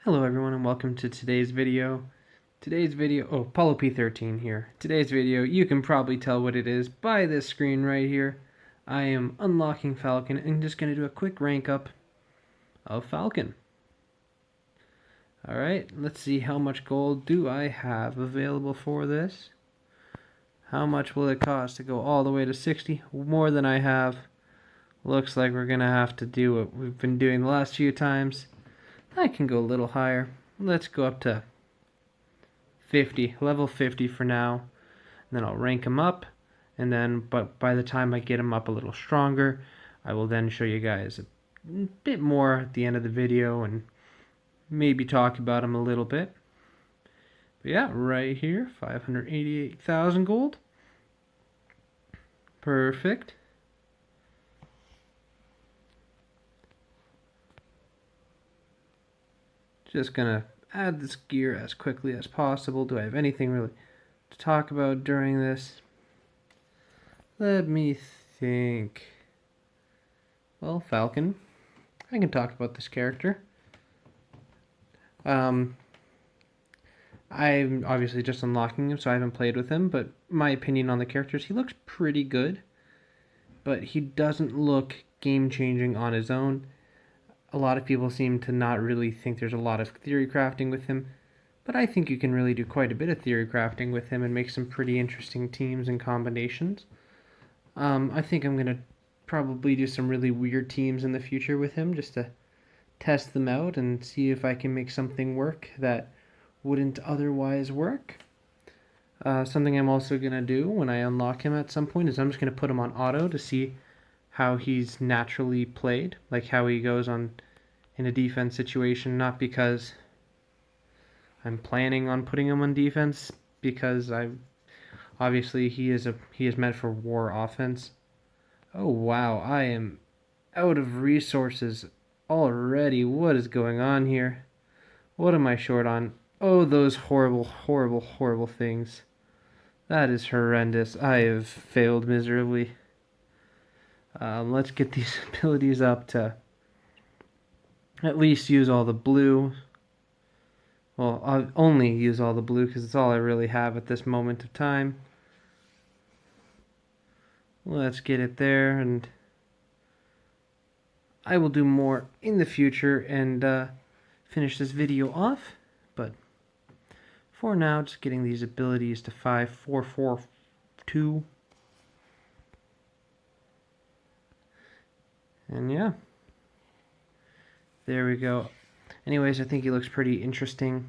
Hello everyone and welcome to today's video. Apollo P13 here. Today's video, you can probably tell what it is by this screen right here. I am unlocking Falcon and just going to do a quick rank up of Falcon. Alright, let's see how much gold do I have available for this. How much will it cost to go all the way to 60? More than I have. Looks like we're going to have to do what we've been doing the last few times. I can go a little higher. Let's go up to 50, level 50 for now, and then I'll rank him up, and then by the time I get him up a little stronger, I will then show you guys a bit more at the end of the video and maybe talk about him a little bit. But yeah, right here, 588,000 gold. Perfect. Just gonna add this gear as quickly as possible. Do I have anything really to talk about during this? Let me think. Well, Falcon. I can talk about this character. I'm obviously just unlocking him, so I haven't played with him, but my opinion on the characters, he looks pretty good, but he doesn't look game-changing on his own. A lot of people seem to not really think there's a lot of theory crafting with him, but I think you can really do quite a bit of theory crafting with him and make some pretty interesting teams and combinations. I think I'm going to probably do some really weird teams in the future with him just to test them out and see if I can make something work that wouldn't otherwise work. Something I'm also going to do when I unlock him at some point is I'm just going to put him on auto to see how he's naturally played, like how he goes on in a defense situation, not because I'm planning on putting him on defense, because obviously he is meant for war offense. Oh wow, I am out of resources already. What is going on here? What am I short on? Oh, those horrible, horrible, horrible things. That is horrendous. I have failed miserably. Let's get these abilities up to at least use all the blue. Well, I'll only use all the blue because it's all I really have at this moment of time. Let's get it there, and I will do more in the future and finish this video off. But for now, just getting these abilities to 5, 4, 4, 2. And yeah, there we go. Anyways, I think he looks pretty interesting.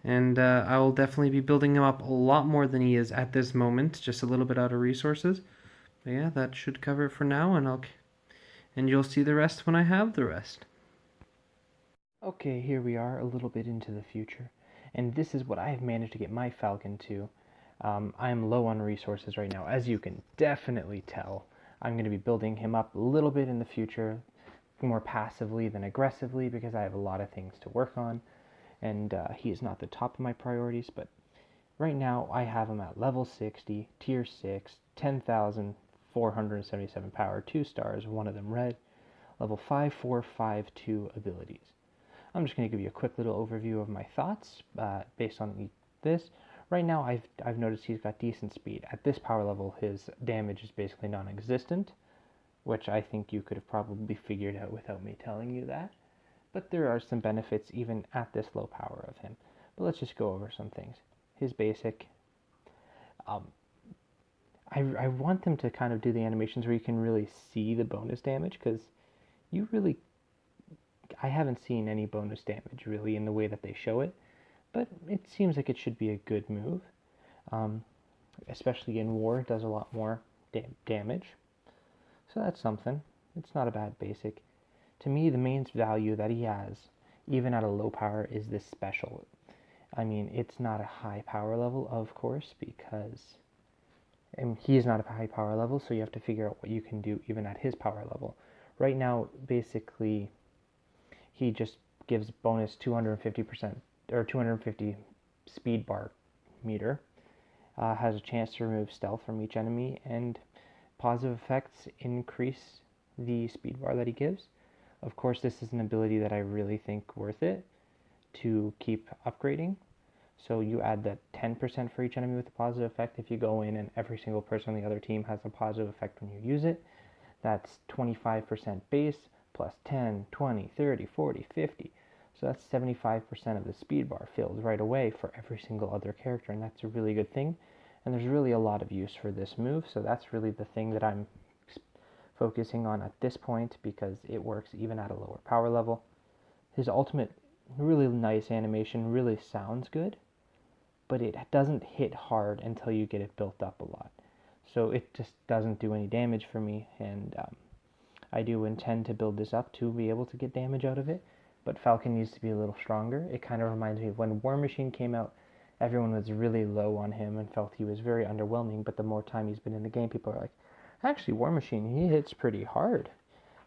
And I will definitely be building him up a lot more than he is at this moment, just a little bit out of resources. But yeah, that should cover it for now, and you'll see the rest when I have the rest. Okay, here we are a little bit into the future, and this is what I've managed to get my Falcon to. I am low on resources right now, as you can definitely tell. I'm going to be building him up a little bit in the future, more passively than aggressively, because I have a lot of things to work on, and he is not the top of my priorities, but right now I have him at level 60, tier 6, 10,477 power, 2 stars, one of them red, level 5452 abilities. I'm just going to give you a quick little overview of my thoughts based on this. Right now, I've noticed he's got decent speed. At this power level, his damage is basically non-existent, which I think you could have probably figured out without me telling you that. But there are some benefits even at this low power of him. But let's just go over some things. His basic. I want them to kind of do the animations where you can really see the bonus damage, because I haven't seen any bonus damage really in the way that they show it, but it seems like it should be a good move. Especially in war, it does a lot more damage. So that's something. It's not a bad basic. To me, the main value that he has, even at a low power, is this special. I mean, it's not a high power level, of course, because he is not a high power level, so you have to figure out what you can do even at his power level. Right now, basically, he just gives bonus 250% or 250 speed bar meter, has a chance to remove stealth from each enemy, and positive effects increase the speed bar that he gives. Of course, this is an ability that I really think worth it. to keep upgrading. So you add that 10% for each enemy with a positive effect. If you go in and every single person on the other team has a positive effect when you use it, that's 25% base plus 10, 20, 30, 40, 50. So that's 75% of the speed bar filled right away for every single other character, and that's a really good thing. And there's really a lot of use for this move, so that's really the thing that I'm focusing on at this point because it works even at a lower power level. His ultimate, really nice animation, really sounds good, but it doesn't hit hard until you get it built up a lot. So it just doesn't do any damage for me, and I do intend to build this up to be able to get damage out of it, but Falcon needs to be a little stronger. It kind of reminds me of when War Machine came out, everyone was really low on him and felt he was very underwhelming, but the more time he's been in the game, people are like, actually, War Machine, he hits pretty hard.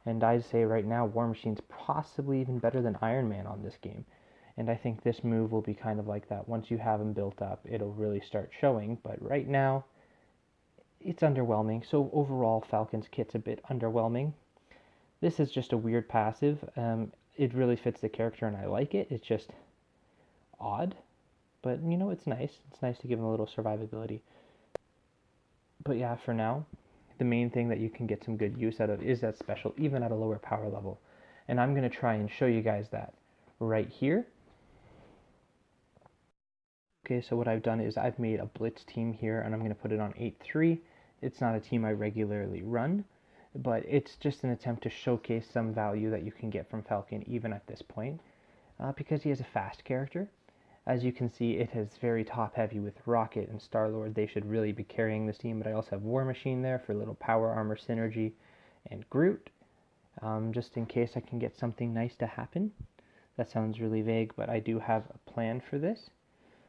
And I'd say right now, War Machine's possibly even better than Iron Man on this game. And I think this move will be kind of like that. Once you have him built up, it'll really start showing, but right now, it's underwhelming. So overall, Falcon's kit's a bit underwhelming. This is just a weird passive. It really fits the character and I like it. It's just odd, but you know, it's nice. It's nice to give him a little survivability. But yeah, for now, the main thing that you can get some good use out of is that special, even at a lower power level. And I'm going to try and show you guys that right here. Okay, so what I've done is I've made a blitz team here, and I'm going to put it on 8-3. It's not a team I regularly run, but it's just an attempt to showcase some value that you can get from Falcon even at this point, because he has a fast character. As you can see, it is very top heavy with Rocket and Star-Lord. They should really be carrying this team, but I also have War Machine there for a little power armor synergy, and Groot, just in case I can get something nice to happen. That sounds really vague, but I do have a plan for this.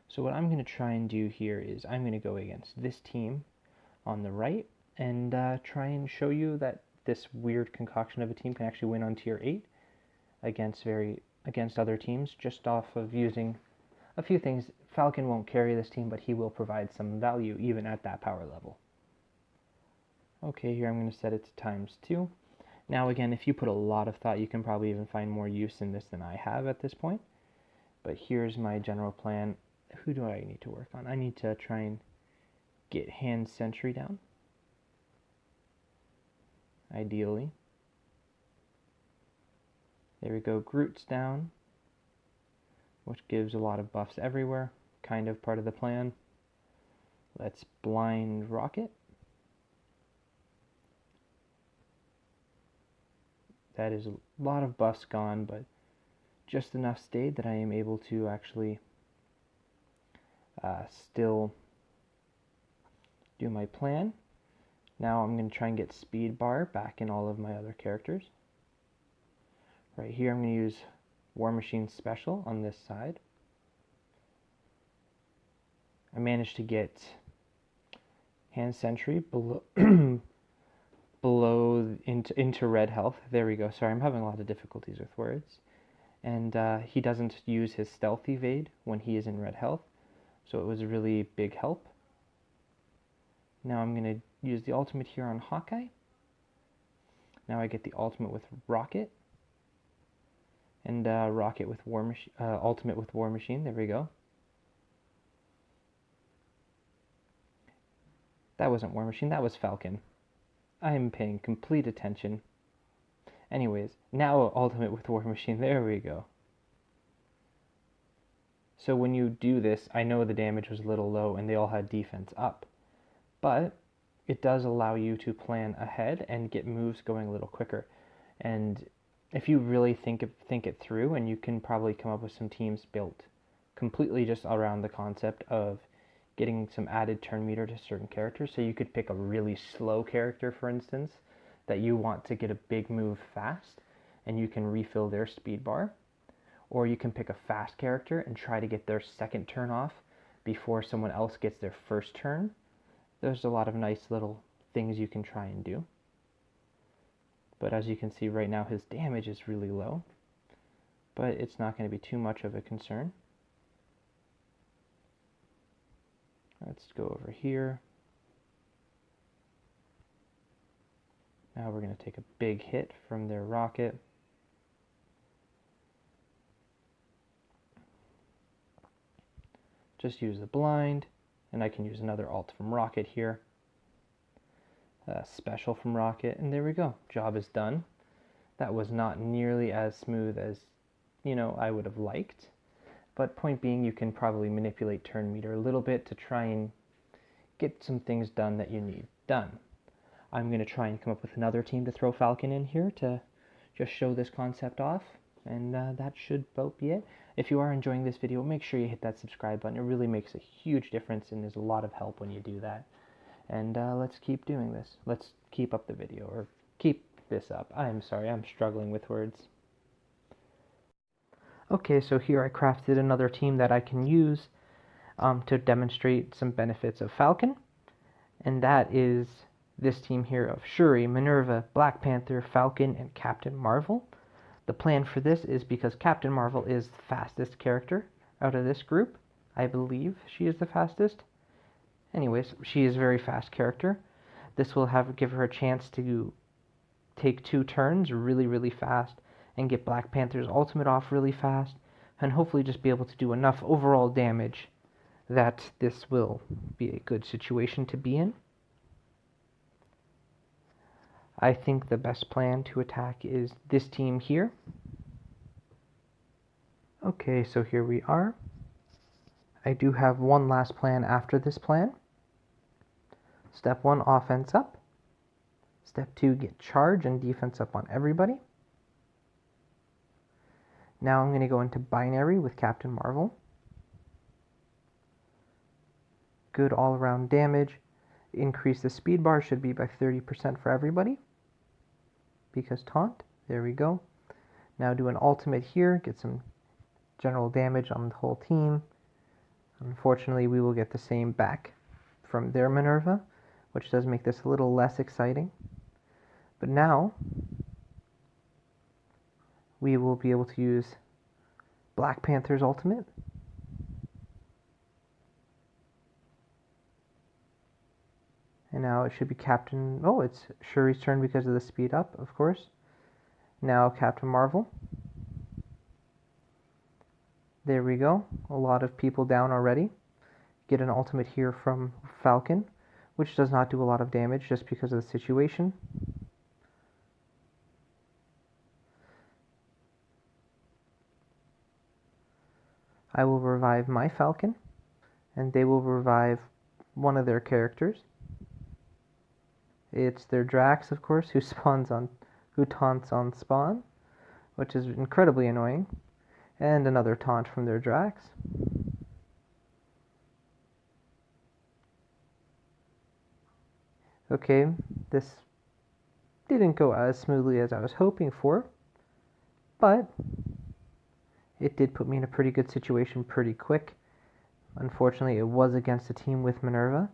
So what I'm going to try and do here is I'm going to go against this team on the right and try and show you that this weird concoction of a team can actually win on tier 8 against other teams just off of using a few things. Falcon won't carry this team, but he will provide some value even at that power level. Okay, here I'm going to set it to ×2. Now again, if you put a lot of thought, you can probably even find more use in this than I have at this point. But here's my general plan. Who do I need to work on? I need to try and get hand sentry down, ideally. There we go, Groot's down, which gives a lot of buffs everywhere, kind of part of the plan. Let's blind Rocket. That is a lot of buffs gone, but just enough stayed that I am able to actually still do my plan. Now I'm going to try and get speed bar back in all of my other characters. Right here I'm going to use War Machine special on this side. I managed to get hand sentry below into red health. There we go. Sorry, I'm having a lot of difficulties with words. And he doesn't use his stealth evade when he is in red health, so it was a really big help. Now I'm going to use the ultimate here on Hawkeye. Now I get the ultimate with Rocket. And Rocket with ultimate with War Machine. There we go. That wasn't War Machine, that was Falcon. I am paying complete attention. Anyways, now ultimate with War Machine. There we go. So when you do this, I know the damage was a little low and they all had defense up, but it does allow you to plan ahead and get moves going a little quicker. And if you really think it through, and you can probably come up with some teams built completely just around the concept of getting some added turn meter to certain characters. So you could pick a really slow character, for instance, that you want to get a big move fast, and you can refill their speed bar. Or you can pick a fast character and try to get their second turn off before someone else gets their first turn. There's a lot of nice little things you can try and do. But as you can see right now, his damage is really low, but it's not going to be too much of a concern. Let's go over here. Now we're going to take a big hit from their rocket. just use the blind, and I can use another alt from Rocket here. Special from Rocket, and there we go. Job is done. That was not nearly as smooth as, I would have liked. But point being, you can probably manipulate turn meter a little bit to try and get some things done that you need done. I'm going to try and come up with another team to throw Falcon in here to just show this concept off. And that should about be it. If you are enjoying this video, make sure you hit that subscribe button. It really makes a huge difference, and there's a lot of help when you do that. And let's keep doing this. Let's keep up the video, or keep this up. I'm sorry, I'm struggling with words. Okay, so here I crafted another team that I can use to demonstrate some benefits of Falcon. And that is this team here of Shuri, Minerva, Black Panther, Falcon, and Captain Marvel. The plan for this is because Captain Marvel is the fastest character out of this group. I believe she is the fastest. Anyways, she is a very fast character. This will give her a chance to take 2 turns really, really fast and get Black Panther's ultimate off really fast, and hopefully just be able to do enough overall damage that this will be a good situation to be in. I think the best plan to attack is this team here. Okay, so here we are. I do have one last plan after this plan. Step 1, offense up. Step 2, get charge and defense up on everybody. Now I'm going to go into binary with Captain Marvel. Good all-around damage. Increase the speed bar, should be by 30% for everybody. Because taunt. There we go. Now do an ultimate here, get some general damage on the whole team. Unfortunately, we will get the same back from their Minerva, which does make this a little less exciting. But now, we will be able to use Black Panther's ultimate. And now it should be Captain... Oh, it's Shuri's turn because of the speed up, of course. Now Captain Marvel. There we go. A lot of people down already. Get an ultimate here from Falcon, which does not do a lot of damage just because of the situation. I will revive my Falcon, and they will revive one of their characters. It's their Drax, of course, who taunts on spawn, which is incredibly annoying. And another taunt from their Drax. Okay, this didn't go as smoothly as I was hoping for, but it did put me in a pretty good situation pretty quick. Unfortunately, it was against a team with Minerva.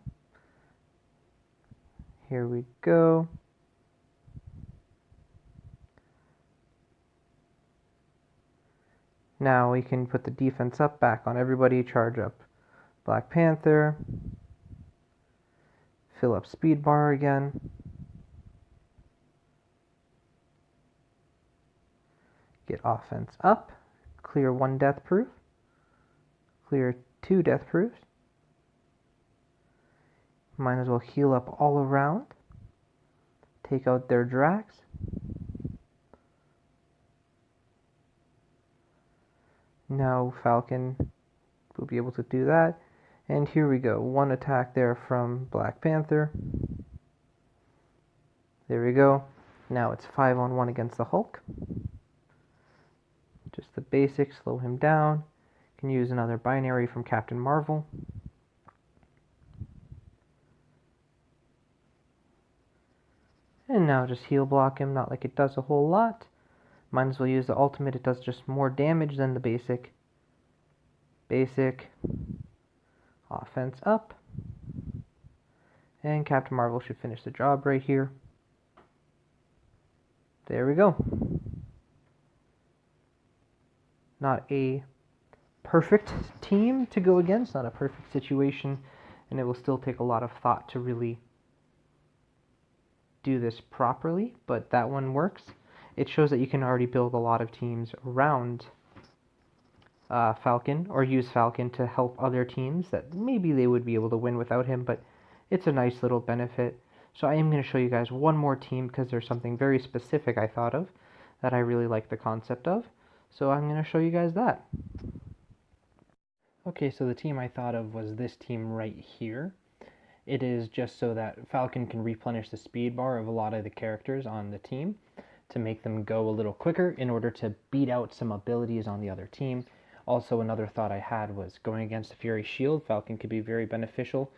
Here we go. Now we can put the defense up back on everybody, charge up Black Panther, fill up speed bar again. Get offense up, clear 1 death proof, clear 2 death proofs. Might as well heal up all around. Take out their Drax. Now Falcon will be able to do that. And here we go. 1 attack there from Black Panther. There we go. Now it's 5-on-1 against the Hulk. Just the basics, slow him down. Can use another binary from Captain Marvel. And now just heal block him, not like it does a whole lot. Might as well use the ultimate, it does just more damage than the basic. Basic. Offense up. And Captain Marvel should finish the job right here. There we go. Not a perfect team to go against, not a perfect situation, and it will still take a lot of thought to really do this properly, but that one works. It shows that you can already build a lot of teams around Falcon, or use Falcon to help other teams that maybe they would be able to win without him, but it's a nice little benefit. So I am going to show you guys one more team because there's something very specific I thought of that I really like the concept of. So I'm going to show you guys that. Okay, so the team I thought of was this team right here. It is just so that Falcon can replenish the speed bar of a lot of the characters on the team to make them go a little quicker in order to beat out some abilities on the other team. Also, another thought I had was going against the Fury Shield, Falcon could be very beneficial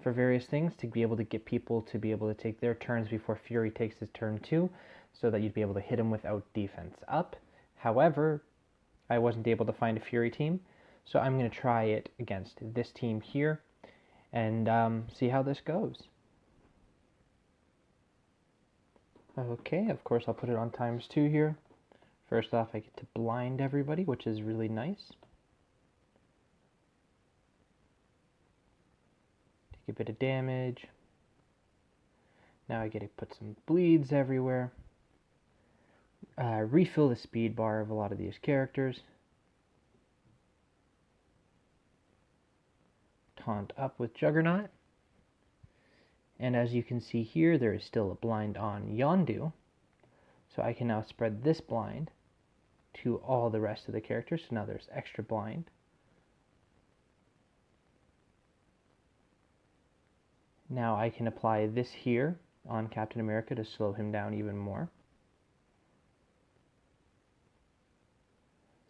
for various things to be able to get people to be able to take their turns before Fury takes his turn too, so that you'd be able to hit him without defense up. However, I wasn't able to find a Fury team, so I'm going to try it against this team here and see how this goes. Okay, of course I'll put it on ×2 here. First off, I get to blind everybody, which is really nice. Take a bit of damage. Now I get to put some bleeds everywhere. Refill the speed bar of a lot of these characters. Taunt up with Juggernaut. And as you can see here, there is still a blind on Yondu. So I can now spread this blind to all the rest of the characters. So now there's extra blind. Now I can apply this here on Captain America to slow him down even more.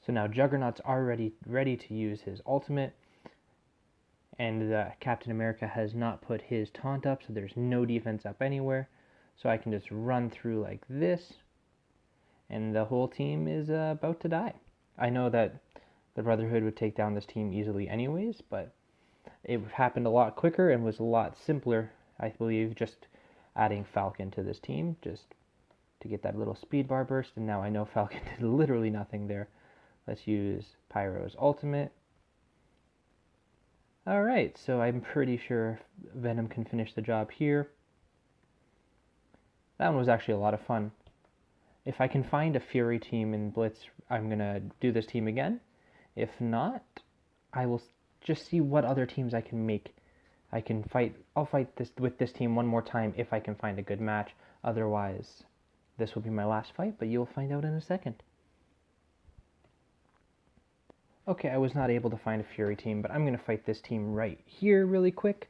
So now Juggernaut's already ready to use his ultimate, and Captain America has not put his taunt up, so there's no defense up anywhere. So I can just run through like this, and the whole team is about to die. I know that the Brotherhood would take down this team easily anyways, but it happened a lot quicker and was a lot simpler, I believe, just adding Falcon to this team, just to get that little speed bar burst, and now I know Falcon did literally nothing there. Let's use Pyro's ultimate. Alright, so I'm pretty sure Venom can finish the job here. That one was actually a lot of fun. If I can find a Fury team in Blitz, I'm going to do this team again. If not, I will just see what other teams I can make. I'll fight this with this team one more time if I can find a good match. Otherwise, this will be my last fight, but you'll find out in a second. Okay, I was not able to find a Fury team, but I'm going to fight this team right here really quick.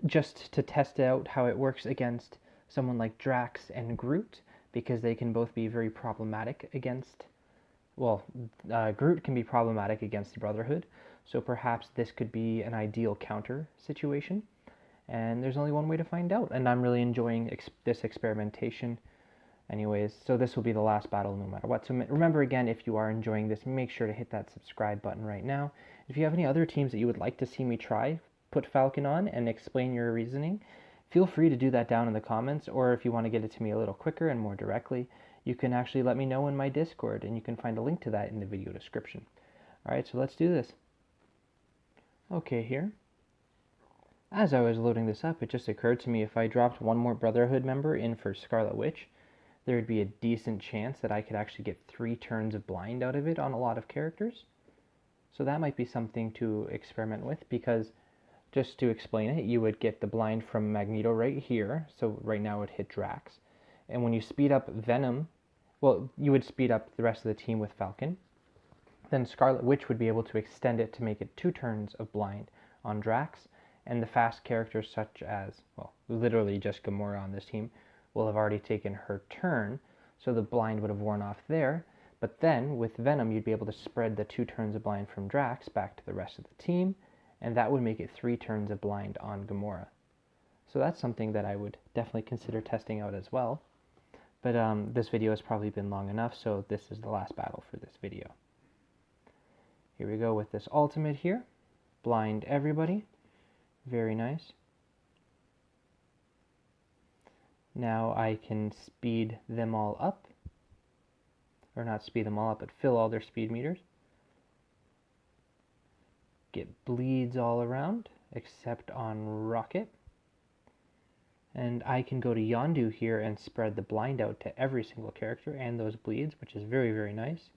Just to test out how it works against someone like Drax and Groot, because they can both be very problematic against... Well, Groot can be problematic against the Brotherhood, so perhaps this could be an ideal counter situation. And there's only one way to find out, and I'm really enjoying this experimentation. Anyways, so this will be the last battle no matter what. So remember again, if you are enjoying this, make sure to hit that subscribe button right now. If you have any other teams that you would like to see me try, put Falcon on and explain your reasoning, feel free to do that down in the comments, or if you want to get it to me a little quicker and more directly, you can actually let me know in my Discord, and you can find a link to that in the video description. Alright, so let's do this. Okay, here. As I was loading this up, it just occurred to me if I dropped one more Brotherhood member in for Scarlet Witch, there would be a decent chance that I could actually get 3 turns of blind out of it on a lot of characters. So that might be something to experiment with, because just to explain it, you would get the blind from Magneto right here, so right now it would hit Drax. And when you speed up Venom, well, you would speed up the rest of the team with Falcon. Then Scarlet Witch would be able to extend it to make it 2 turns of blind on Drax, and the fast characters such as, well, literally just Gamora on this team, will have already taken her turn, so the blind would have worn off there. But then, with Venom, you'd be able to spread the 2 turns of blind from Drax back to the rest of the team, and that would make it 3 turns of blind on Gamora. So that's something that I would definitely consider testing out as well. But this video has probably been long enough, so this is the last battle for this video. Here we go with this ultimate here. Blind everybody. Very nice. Now I can speed them all up. Or not speed them all up, but fill all their speed meters. Get bleeds all around, except on Rocket. And I can go to Yondu here and spread the blind out to every single character and those bleeds, which is very, very nice.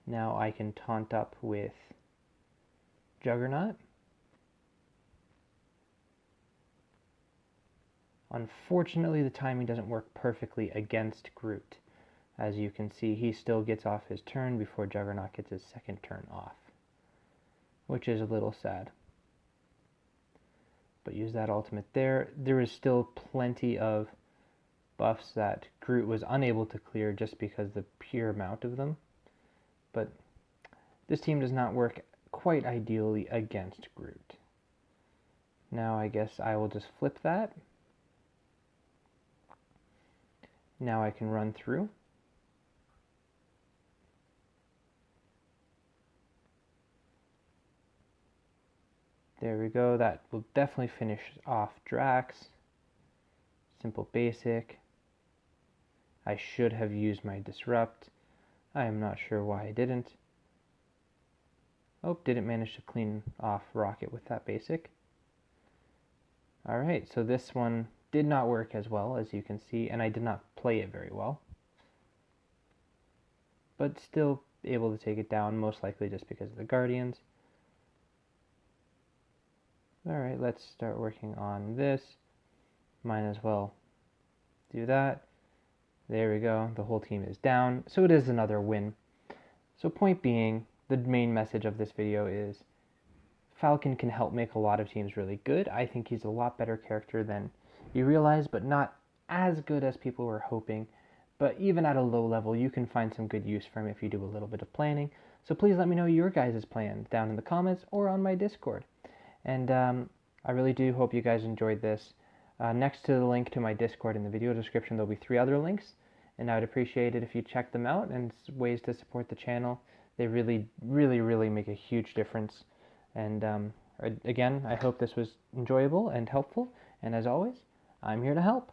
Now I can taunt up with Juggernaut. Unfortunately, the timing doesn't work perfectly against Groot. As you can see, he still gets off his turn before Juggernaut gets his second turn off, which is a little sad. But use that ultimate there. There is still plenty of buffs that Groot was unable to clear just because of the pure amount of them. But this team does not work quite ideally against Groot. Now I guess I will just flip that. Now I can run through. There we go. That will definitely finish off Drax. Simple basic. I should have used my disrupt. I am not sure why I didn't. Oh, didn't manage to clean off Rocket with that basic. Alright, so this one did not work as well, as you can see, and I did not play it very well. But still able to take it down, most likely just because of the Guardians. Alright, let's start working on this. Might as well do that. There we go, the whole team is down, so it is another win. So point being, the main message of this video is Falcon can help make a lot of teams really good. I think he's a lot better character than you realize, but not as good as people were hoping. But even at a low level, you can find some good use for him if you do a little bit of planning. So please let me know your guys' plan down in the comments or on my Discord. And I really do hope you guys enjoyed this. Next to the link to my Discord in the video description, there'll be 3 other links. And I would appreciate it if you check them out, and ways to support the channel. They really, really, really make a huge difference. And again, I hope this was enjoyable and helpful. And as always, I'm here to help.